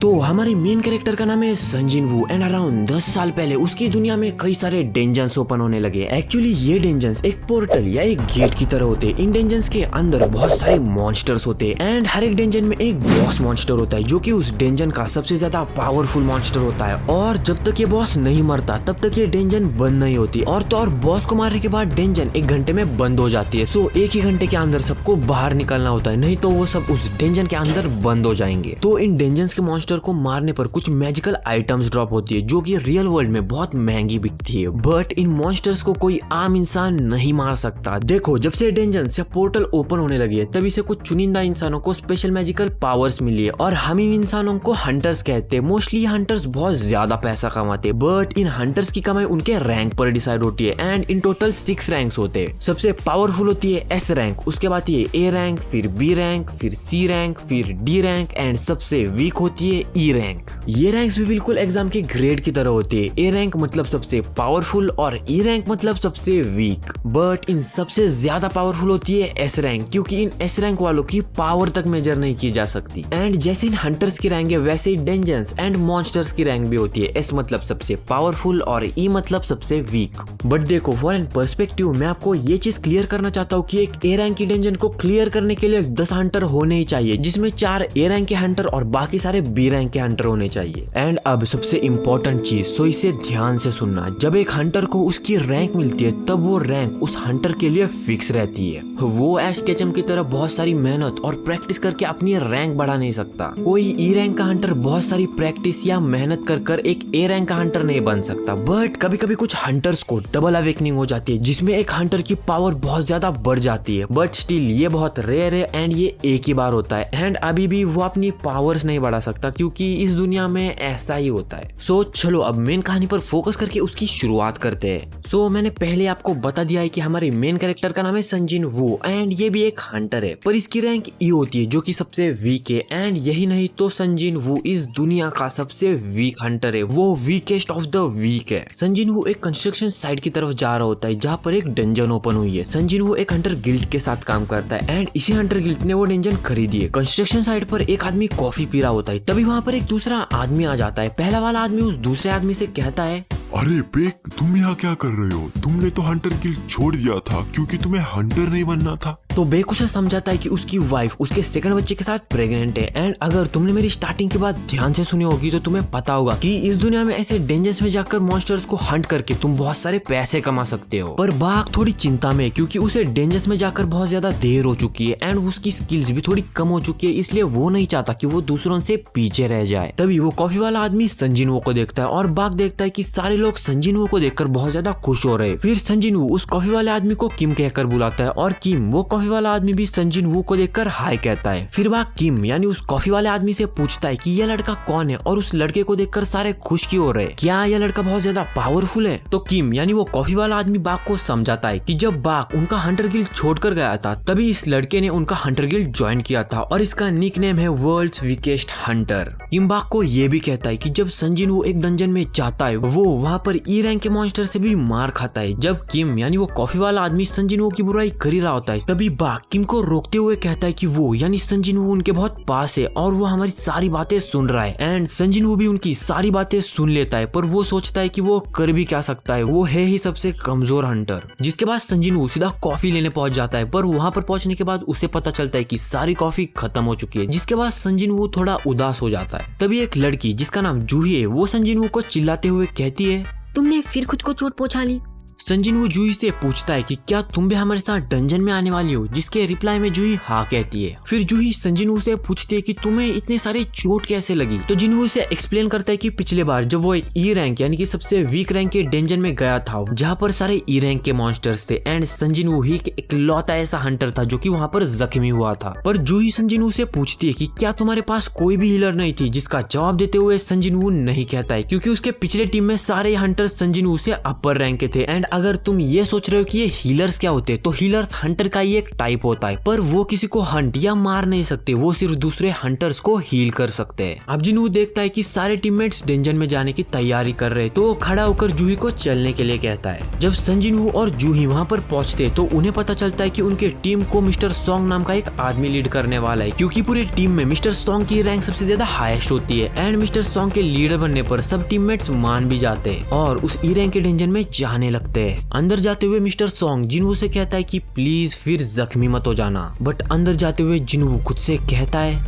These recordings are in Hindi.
तो हमारे मेन कैरेक्टर का नाम है संजिन वू एंड अराउंड 10 साल पहले उसकी दुनिया में कई सारे डेंजन्स ओपन होने लगे। एक्चुअली ये डेंजन्स एक पोर्टल या एक गेट की तरह होते। इन डेंजन्स के अंदर बहुत सारे मॉन्स्टर्स होते एंड हर एक डेंजन में एक बॉस मॉन्स्टर होता है जो कि उस डेंजन का सबसे ज्यादा पावरफुल मॉन्स्टर होता है। और जब तक ये बॉस नहीं मरता तब तक ये डेंजन बंद नहीं होती। और बॉस को मारने के बाद डेंजन 1 घंटे में बंद हो जाती है। सो 1 ही घंटे के अंदर सबको बाहर निकलना होता है, नहीं तो वो सब उस डेंजन के अंदर बंद हो जाएंगे। तो इन डेंजन्स के मॉन्स्टर को मारने पर कुछ मैजिकल आइटम्स ड्रॉप होती है जो कि रियल वर्ल्ड में बहुत महंगी बिकती है। बट इन मॉन्स्टर्स को कोई आम इंसान नहीं मार सकता। देखो, जब से डेंजन्स या पोर्टल ओपन होने लगी है तभी से कुछ चुनिंदा इंसानों को स्पेशल मैजिकल पावर्स मिली है और हम इन इंसानों को हंटर्स कहते हैं। मोस्टली हंटर्स बहुत ज्यादा पैसा कमाते हैं, बट इन हंटर्स की कमाई उनके रैंक पर डिसाइड होती है एंड इन टोटल 6 रैंक्स होते हैं। सबसे पावरफुल होती है S रैंक, उसके बाद ये A रैंक, फिर B रैंक, फिर C रैंक, फिर D रैंक एंड सबसे वीक होती है E रैंक। ये रैंक्स भी बिल्कुल एग्जाम के ग्रेड की तरह होती है। A रैंक मतलब सबसे पावरफुल और E रैंक मतलब सबसे वीक। बट इन सबसे ज्यादा पावरफुल होती है S रैंक, क्योंकि इन S रैंक वालों की पावर तक मेजर नहीं की जा सकती। एंड जैसे इन हंटर्स की रैंक है वैसे ही डेंजन्स एंड मॉन्स्टर्स की रैंक भी होती है। S मतलब सबसे पावरफुल और E मतलब सबसे वीक। बट देखो, फॉर एन पर्सपेक्टिव मैं आपको ये चीज क्लियर करना चाहता हूँ कि एक A रैंक की डेंजन को क्लियर करने के लिए 10 हंटर होने ही चाहिए, जिसमें 4 A रैंक के हंटर और बाकी सारे B रैंक के हंटर होने चाहिए। एंड अब सबसे इम्पोर्टेंट चीज, सो इसे ध्यान से सुनना। जब एक हंटर को उसकी रैंक मिलती है तब वो रैंक उस हंटर के लिए फिक्स रहती है। वो ऐश केचम की तरह बहुत सारी मेहनत और प्रैक्टिस करके अपनी रैंक बढ़ा नहीं सकता। कोई E रैंक का हंटर बहुत सारी प्रैक्टिस या मेहनत कर एक A रैंक का हंटर नहीं बन सकता। बट कभी कभी कुछ हंटर्स को डबल अवेकनिंग हो जाती है जिसमें एक हंटर की पावर बहुत ज्यादा बढ़ जाती है। बट स्टिल ये बहुत रेयर है एंड ये एक ही बार होता है एंड अभी भी वो अपनी पावर्स नहीं बढ़ा सकता, क्योंकि इस दुनिया में ऐसा ही होता है। सो चलो अब मेन कहानी पर फोकस करके उसकी शुरुआत करते हैं। सो मैंने पहले आपको बता दिया है कि हमारे मेन कैरेक्टर का नाम है संजिन वू एंड ये भी एक हंटर है, पर इसकी रैंक E होती है जो कि सबसे वीक है। एंड यही नहीं तो संजिन वू इस दुनिया का सबसे वीक हंटर है, वो वीकेस्ट ऑफ द वीक है। संजिन वू एक कंस्ट्रक्शन साइट की तरफ जा रहा होता है जहाँ पर एक डंजन ओपन हुई है। संजिन वू एक हंटर गिल्ड के साथ काम करता है एंड इसी हंटर गिल्ड ने वो डंजन खरीदी है। कंस्ट्रक्शन साइट पर एक आदमी कॉफी पी रहा होता है, तभी वहाँ पर एक दूसरा आदमी आ जाता है। पहला वाला आदमी उस दूसरे आदमी से कहता है, अरे बेक, तुम यहाँ क्या कर रहे हो? तुमने तो हंटर गिल्ड छोड़ दिया था क्योंकि तुम्हें हंटर नहीं बनना था। तो बेक उसे समझाता है कि उसकी वाइफ उसके सेकंड बच्चे के साथ प्रेग्नेंट है। एंड अगर तुमने मेरी स्टार्टिंग की बात ध्यान से सुनी होगी तो तुम्हें पता होगा कि इस दुनिया में ऐसे डेंजर्स में जाकर मॉन्स्टर्स को हंट करके तुम बहुत सारे पैसे कमा सकते हो। पर बाघ थोड़ी चिंता में है क्योंकि उसे डेंजर्स में जाकर बहुत ज्यादा देर हो चुकी है एंड उसकी स्किल्स भी थोड़ी कम हो चुकी है, इसलिए वो नहीं चाहता कि वो दूसरों से पीछे रह जाए। तभी वो कॉफी वाला आदमी संजिन वू को देखता है और बाघ देखता है कि सारे लोग संजिन वू को देखकर बहुत ज्यादा खुश हो रहे हैं। फिर संजिन वू उस कॉफी वाले आदमी को किम कहकर बुलाता है और किम वो कॉफी वाला आदमी भी संजिन वू को देखकर हाय कहता है। फिर वह किम यानी उस कॉफी वाले आदमी से पूछता है कि यह लड़का कौन है और उस लड़के को देखकर सारे खुश क्यों हो रहे हैं, क्या यह लड़का बहुत ज्यादा पावरफुल है? तो किम यानी वो कॉफी वाला आदमी बाघ को समझाता है कि जब बाघ उनका हंटर गिल्ड छोड़कर गया था तभी इस लड़के ने उनका हंटर गिल्ड ज्वाइन किया था और इसका निकनेम है वर्ल्ड्स वीकेस्ट हंटर। किम बाघ को ये भी कहता है कि जब संजिन वू एक डंजन में जाता है वो वहाँ पर E रैंक के मॉन्स्टर से भी मार खाता है। जब किम यानी वो कॉफी वाला आदमी संजिन वू की बुराई कर ही रहा होता है तभी बाघ किम को रोकते हुए कहता है कि वो यानी संजिन वू उनके बहुत पास है और वो हमारी सारी बातें सुन रहा है। एंड संजिन वू भी उनकी सारी बातें सुन लेता है, पर वो सोचता है कि वो कर भी क्या सकता है, वो है ही सबसे कमजोर हंटर। जिसके बाद संजिन वू सीधा कॉफी लेने पहुंच जाता है, पर वहां पर पहुंचने के बाद उसे पता चलता है कि सारी कॉफी खत्म हो चुकी है। जिसके बाद संजिन वू थोड़ा उदास हो जाता है। तभी एक लड़की जिसका नाम जूही है वो संजिन वू को चिल्लाते हुए कहती है, तुमने फिर खुद को चोट पहुंचा ली। संजिन वू जूही से पूछता है कि क्या तुम भी हमारे साथ डंजन में आने वाली हो, जिसके रिप्लाई में जूही हाँ कहती है। फिर जूही संजिन वू से पूछती है कि तुम्हें इतने सारे चोट कैसे लगी। तो जिनवू से एक्सप्लेन करता है कि पिछले बार जब वो एक E रैंक यानी कि सबसे वीक रैंक के डेंजन में गया था जहाँ पर सारे E रैंक के मॉन्स्टर्स थे एंड संजिन वू ही इकलौता ऐसा हंटर था जो कि वहाँ पर जख्मी हुआ था। पर जूही संजिन वू से पूछती है कि क्या तुम्हारे पास कोई भी हीलर नहीं थी, जिसका जवाब देते हुए संजिन वू नहीं कहता है क्योंकि उसके पिछले टीम में सारे हंटर संजिन वू से अपर रैंक के थे एंड अगर तुम ये सोच रहे हो कि ये हीलर्स क्या होते हैं, तो हीलर्स हंटर का ही एक टाइप होता है, पर वो किसी को हंट या मार नहीं सकते, वो सिर्फ दूसरे हंटर्स को हील कर सकते हैं। अब जिन्हू देखता है कि सारे टीममेट्स डेंजन में जाने की तैयारी कर रहे, तो वो खड़ा होकर जूही को चलने के लिए कहता है। जब संजिनवू और जूही वहाँ पर पहुँचते तो उन्हें पता चलता है कि उनके टीम को मिस्टर सॉन्ग नाम का एक आदमी लीड करने वाला है, क्योंकि पूरे टीम में मिस्टर सॉन्ग की रैंक सबसे ज्यादा हाईएस्ट होती है एंड मिस्टर सॉन्ग के लीडर बनने पर सब टीममेट्स मान भी जाते हैं और उस ई रैंक के डेंजन में जाने लगते हैं। अंदर जाते हुए मिस्टर सॉन्ग जिन्हू से कहता है कि प्लीज फिर जख्मी मत हो जाना, बट अंदर जाते हुए जिन्हू खुद से कहता है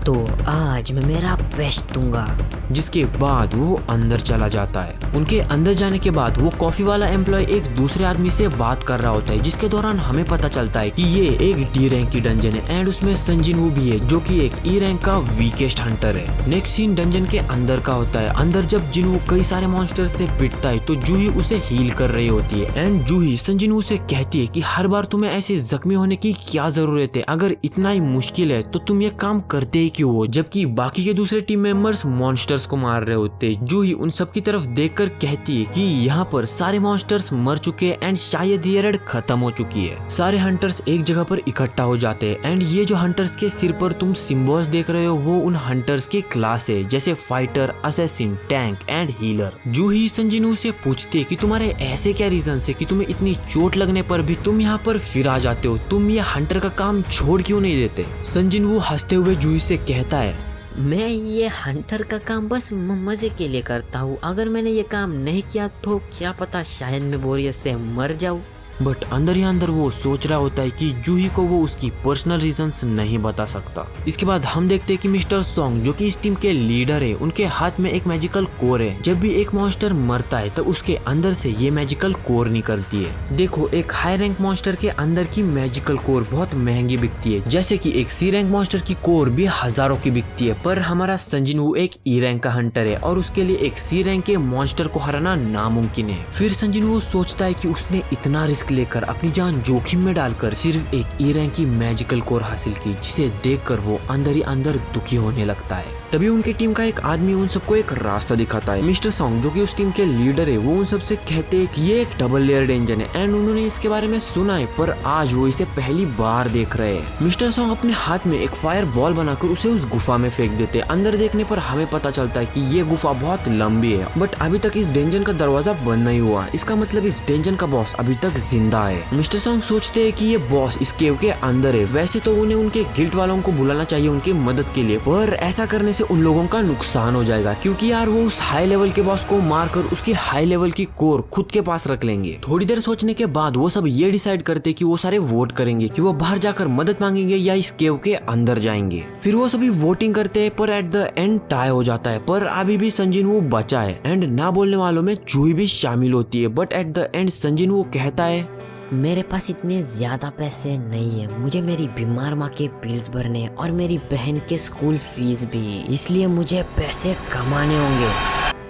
तो आज मैं मेरा बेस्ट दूंगा। जिसके बाद वो अंदर चला जाता है। उनके अंदर जाने के बाद वो कॉफी वाला एम्प्लॉय एक दूसरे आदमी से बात कर रहा होता है, जिसके दौरान हमें पता चलता है कि ये एक डी रैंक की डंजन है एंड उसमें संजिनवू भी है, जो कि एक ई रैंक का वीकेस्ट हंटर है। नेक्स्ट सीन डंजन के अंदर का होता है। अंदर जब जिन्हू कई सारे मॉन्स्टर से पिटता है तो जूही उसे हील कर रही होती है एंड जूही संजिनवू से कहती है कि हर बार तुम्हें ऐसे जख्मी होने की क्या जरूरत है, अगर इतना ही मुश्किल है तो तुम ये काम करते ही क्यों हो, जबकि बाकी के दूसरे टीम मेंबर्स मॉन्स्टर्स को मार रहे होते। जूही उन सब की तरफ देखकर कहती है कि यहाँ पर सारे मॉन्स्टर्स मर चुके हैं एंड शायद ये रेड खत्म हो चुकी है। सारे हंटर्स एक जगह पर इकट्ठा हो जाते हैं एंड ये जो हंटर्स के सिर पर तुम सिंबल्स देख रहे हो वो उन हंटर्स के क्लास है, जैसे fighter, assassin, tank and healer. Juhi संजिनवू से पूछती है कि तुम्हारे ऐसे क्या रीजन है कि तुम्हें इतनी चोट लगने पर भी तुम यहाँ पर फिर आ जाते हो, तुम ये हंटर का काम छोड़ क्यों नहीं देते। संजिनवू हंसते हुए जूही से कहता है, मैं ये हंटर का काम बस मजे के लिए करता हूँ, अगर मैंने ये काम नहीं किया तो क्या पता शायद मैं बोरियत से मर जाऊँ। बट अंदर ही अंदर वो सोच रहा होता है कि जूही को वो उसकी पर्सनल रीजंस नहीं बता सकता। इसके बाद हम देखते हैं कि मिस्टर सॉन्ग जो कि इस टीम के लीडर है, उनके हाथ में एक मैजिकल कोर है। जब भी एक मॉन्स्टर मरता है तो उसके अंदर से ये मैजिकल कोर निकलती है। देखो, एक हाई रैंक मॉन्स्टर के अंदर की मैजिकल कोर बहुत महंगी बिकती है, जैसे कि एक सी रैंक मॉन्स्टर की कोर भी हजारों की बिकती है। पर हमारा संजिनवू एक ई रैंक का हंटर है और उसके लिए एक सी रैंक के मॉन्स्टर को हराना नामुमकिन है। फिर संजिनवू सोचता है कि उसने इतना रिस्क लेकर अपनी जान जोखिम में डालकर सिर्फ एक ई रैंक की मैजिकल कोर हासिल की, जिसे देखकर वो अंदर ही अंदर दुखी होने लगता है। तभी उनकी टीम का एक आदमी उन सबको एक रास्ता दिखाता है। मिस्टर सॉन्ग जो कि उस टीम के लीडर है, वो उन सबसे कहते हैं कि ये एक डबल लेयर इंजन है एंड उन्होंने इसके बारे में सुना है, पर आज वो इसे पहली बार देख रहे हैं। मिस्टर सॉन्ग अपने हाथ में एक फायर बॉल बनाकर उसे उस गुफा में फेंक देते हैं। अंदर देखने पर हमें पता चलता है कि ये गुफा बहुत लंबी है, बट अभी तक इस डेंजन का दरवाजा बंद नहीं हुआ। इसका मतलब इस डेंजन का बॉस अभी तक जिंदा है। मिस्टर सॉन्ग सोचते हैं कि ये बॉस इस केव के अंदर है। वैसे तो उन्हें उनके गिल्ड वालों को बुलाना चाहिए उनकी मदद के लिए, पर ऐसा करने से उन लोगों का नुकसान हो जाएगा, क्योंकि यार वो उस हाई लेवल के बॉस को मारकर उसकी हाई लेवल की कोर खुद के पास रख लेंगे। थोड़ी देर सोचने के बाद वो सब ये डिसाइड करते कि वो सारे वोट करेंगे कि वो बाहर जाकर मदद मांगेंगे या इस केव के अंदर जाएंगे। फिर वो सभी वोटिंग करते हैं, पर एट द एंड टाई हो जाता है। पर अभी भी संजिनवू बचा है एंड ना बोलने वालों में जूही भी शामिल होती है। बट एट द एंड संजिनवू कहता है, मेरे पास इतने ज्यादा पैसे नहीं है, मुझे मेरी बीमार माँ के बिल्स भरने और मेरी बहन के स्कूल फीस भी, इसलिए मुझे पैसे कमाने होंगे।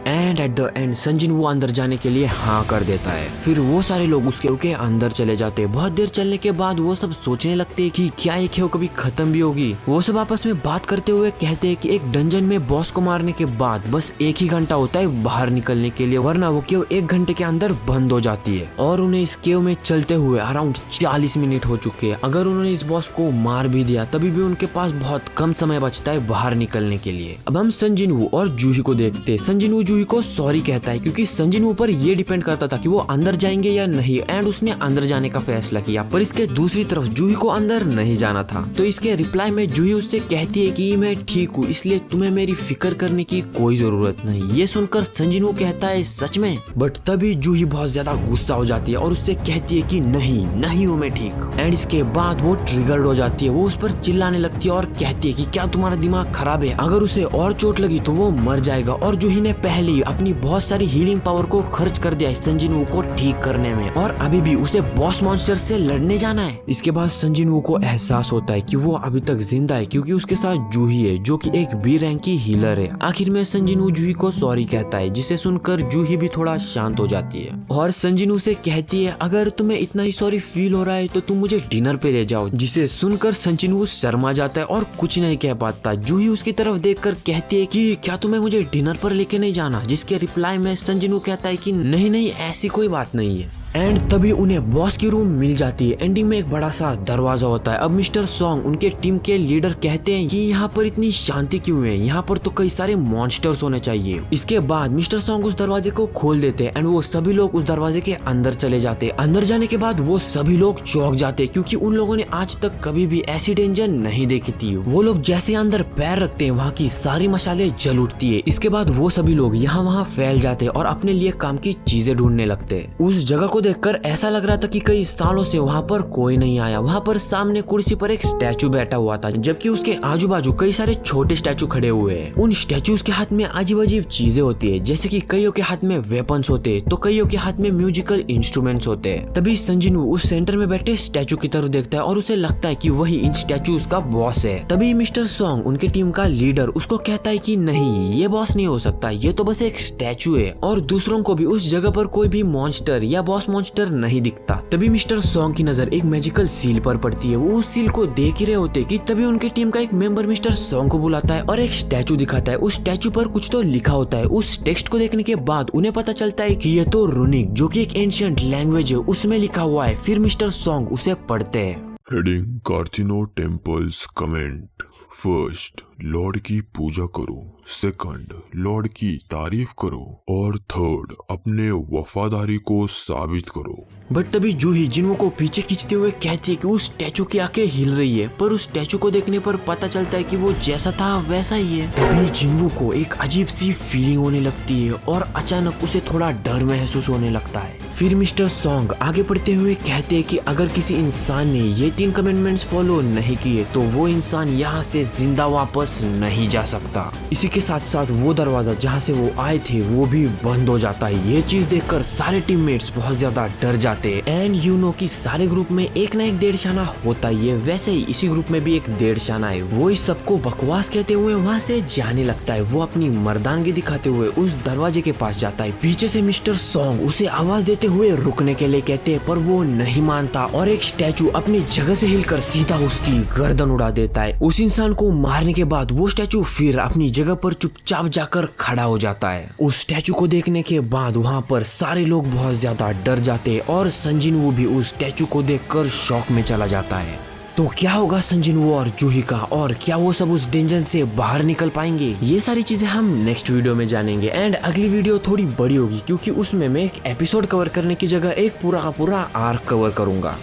एंड एट द एंड संजिनवू अंदर जाने के लिए हाँ कर देता है। फिर वो सारे लोग उस केव के अंदर चले जाते हैं। बहुत देर चलने के बाद वो सब सोचने लगते हैं कि क्या ये केव कभी खत्म भी होगी। वो सब आपस में बात करते हुए कहते हैं कि एक डंजन में बॉस को मारने के बाद बस 1 ही घंटा होता है बाहर निकलने के लिए, वरना वो केव 1 घंटे के अंदर बंद हो जाती है। और उन्हें इस केव में चलते हुए अराउंड 40 मिनट हो चुके हैं। अगर उन्होंने इस बॉस को मार भी दिया तभी भी उनके पास बहुत कम समय बचता है बाहर निकलने के लिए। अब हम संजिनवू और जूही को देखते हैं। संजिनवू जूही को सॉरी कहता है, क्योंकि संजिनवू पर ये डिपेंड करता था कि वो अंदर जाएंगे या नहीं, एंड उसने अंदर जाने का फैसला किया। पर इसके दूसरी तरफ जूही को अंदर नहीं जाना था। तो इसके रिप्लाई में जूही उससे कहती है कि मैं ठीक हूँ, इसलिए तुम्हें मेरी फिक्र करने की कोई जरूरत नहीं। ये सुनकर संजिनवू कहता है, सच में? बट तभी जूही बहुत ज्यादा गुस्सा हो जाती है और उससे कहती है कि नहीं हूँ मैं ठीक। एंड इसके बाद वो ट्रिगर्ड हो जाती है। वो उस पर चिल्लाने लगती है और कहती है कि क्या तुम्हारा दिमाग खराब है, अगर उसे और चोट लगी तो वो मर जाएगा। और जूही ने पहले ही अपनी बहुत सारी हीलिंग पावर को खर्च कर दिया संजिनवू को ठीक करने में, और अभी भी उसे बॉस मॉन्स्टर से लड़ने जाना है। इसके बाद संजिनवू को एहसास होता है कि वो अभी तक जिंदा है, क्योंकि उसके साथ जूही है जो कि एक बी रैंक की हीलर है। आखिर में संजिनवू जूही को सॉरी कहता है, जिसे सुनकर जूही भी थोड़ा शांत हो जाती है और संजिनवू से कहती है, अगर तुम्हें इतना ही सॉरी फील हो रहा है तो तुम मुझे डिनर पे ले जाओ। जिसे सुनकर संजिनवू शर्मा जाता है और कुछ नहीं कह पाता। जूही उसकी तरफ देखकर कहती है कि क्या तुम्हें मुझे डिनर पर लेके नहीं जाना, जिसे जिसके रिप्लाई में संजीन वू कहता है कि नहीं नहीं ऐसी कोई बात नहीं है। एंड तभी उन्हें बॉस की रूम मिल जाती है। एंडिंग में एक बड़ा सा दरवाजा होता है। अब मिस्टर सॉन्ग उनके टीम के लीडर कहते हैं कि यहाँ पर इतनी शांति क्यों है, यहाँ पर तो कई सारे मॉन्स्टर्स होने चाहिए। इसके बाद मिस्टर सॉन्ग उस दरवाजे को खोल देते हैं एंड वो सभी लोग उस दरवाजे के अंदर चले जाते हैं। अंदर जाने के बाद वो सभी लोग चौंक जाते हैं क्योंकि उन लोगों ने आज तक कभी भी ऐसी डेंजर नहीं देखी थी। वो लोग जैसे अंदर पैर रखते हैं वहाँ की सारी मसाले जल उठती है। इसके बाद वो सभी लोग यहाँ वहाँ फैल जाते हैं और अपने लिए काम की चीजें ढूंढने लगते हैं। उस जगह को देखकर ऐसा लग रहा था कि कई सालों से वहाँ पर कोई नहीं आया। वहाँ पर सामने कुर्सी पर एक स्टैचू बैठा हुआ था जबकि उसके आजू बाजू कई सारे छोटे स्टैचू खड़े हुए हैं। उन स्टैचूज के हाथ में अजीब अजीब चीजें होती है, जैसे कि कईयों के हाथ में वेपन्स होते हैं तो कईयों के हाथ में म्यूजिकल इंस्ट्रूमेंट्स होते हैं। तभी संजीन वू उस सेंटर में बैठे स्टैचू की तरफ देखता है और उसे लगता है कि वही इन स्टैचूज का बॉस है। तभी मिस्टर सॉन्ग उनके टीम का लीडर उसको कहता है कि नहीं ये बॉस नहीं हो सकता, ये तो बस एक स्टैचू है और दूसरों को भी उस जगह पर कोई भी मॉन्स्टर या बॉस मॉन्स्टर नहीं दिखता। तभी मिस्टर सॉन्ग की नजर एक मैजिकल सील पर पड़ती है। वो उस सील को देख ही रहे होते कि तभी उनके टीम का एक मेंबर मिस्टर सॉन्ग को बुलाता है और एक स्टैचू दिखाता है। उस स्टैचू पर कुछ तो लिखा होता है। उस टेक्स्ट को देखने के बाद उन्हें पता चलता है कि ये तो रूनिक जो कि एक एंशिएंट लैंग्वेज है उसमें लिखा हुआ है। फिर मिस्टर सॉन्ग उसे पढ़ते हैं। हेडिंग कार्थिनो टेम्पल्स कमेंट। फर्स्ट, लॉर्ड की पूजा करो। सेकंड, लॉर्ड की तारीफ करो। और थर्ड, अपने वफादारी को साबित करो। बट तभी जूही जिन्हों को पीछे खींचते हुए कहती है कि उस स्टैचू की आंखें हिल रही है, पर उस स्टैचू को देखने पर पता चलता है कि वो जैसा था वैसा ही है। तभी जिन्हों को एक अजीब सी फीलिंग होने लगती है और अचानक उसे थोड़ा डर महसूस होने लगता है। फिर मिस्टर सॉन्ग आगे बढ़ते हुए कहते हैं कि अगर किसी इंसान ने ये 3 कमेंडमेंट्स फॉलो नहीं किए तो वो इंसान यहाँ से जिंदा वापस नहीं जा सकता। इसी के साथ साथ वो दरवाजा जहाँ से वो आए थे वो भी बंद हो जाता है। ये चीज देखकर सारे टीममेट्स बहुत ज्यादा डर जाते हैं। एंड यू नो कि सारे ग्रुप में एक ना एक डेढ़शाना होता ही है, वैसे ही इसी ग्रुप में भी एक डेढ़शाना है। वो इस सबको बकवास कहते हुए वहाँ से जाने लगता है। वो अपनी मर्दानगी दिखाते हुए उस दरवाजे के पास जाता है। पीछे से मिस्टर सॉन्ग उसे आवाज देते हुए रुकने के लिए कहते हैं पर वो नहीं मानता और एक स्टैचू अपनी जगह से हिलकर सीधा उसकी गर्दन उड़ा देता है। उस इंसान को मारने के बाद वो स्टैचू फिर अपनी जगह पर चुपचाप जाकर खड़ा हो जाता है। उस स्टैचू को देखने के बाद वहाँ पर सारे लोग बहुत ज्यादा डर जाते हैं और संजीन वू भी उस स्टैचू को देखकर शॉक में चला जाता है। तो क्या होगा संजीन वू और जूही का, और क्या वो सब उस डेंजर से बाहर निकल पाएंगे, ये सारी चीजें हम नेक्स्ट वीडियो में जानेंगे। एंड अगली वीडियो थोड़ी बड़ी होगी क्योंकि उसमें मैं एक एपिसोड कवर करने की जगह एक पूरा का पूरा आर्क कवर करूंगा।